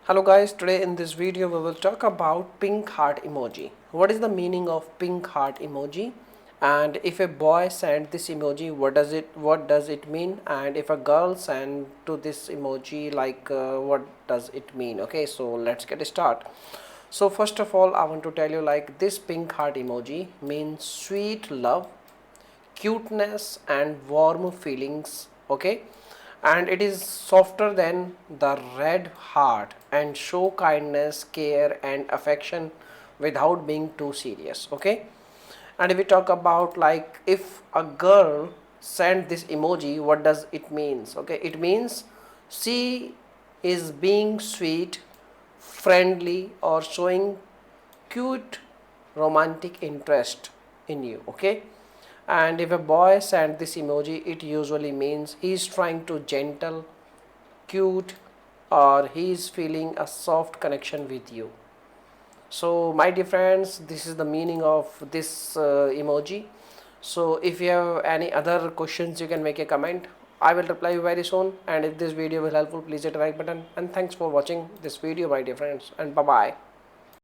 Hello guys, today in this video we will talk about pink heart emoji. What is the meaning of pink heart emoji? And if a boy sent this emoji, what does it mean? And if a girl sent to this emoji, what does it mean? Okay, so let's get started. So first of all, I want to tell you this pink heart emoji means sweet love, cuteness and warm feelings. Okay, and it is softer than the red heart and show kindness, care and affection without being too serious. Okay, and if we talk about if a girl sent this emoji, what does it means? Okay, it means she is being sweet, friendly or showing cute romantic interest in you. Okay, and if a boy sent this emoji, it usually means he's trying to gentle, cute, or he's feeling a soft connection with you. So my dear friends, this is the meaning of this emoji. So if you have any other questions, you can make a comment. I will reply you very soon, and if this video was helpful, please hit the like button, and thanks for watching this video my dear friends, and bye bye.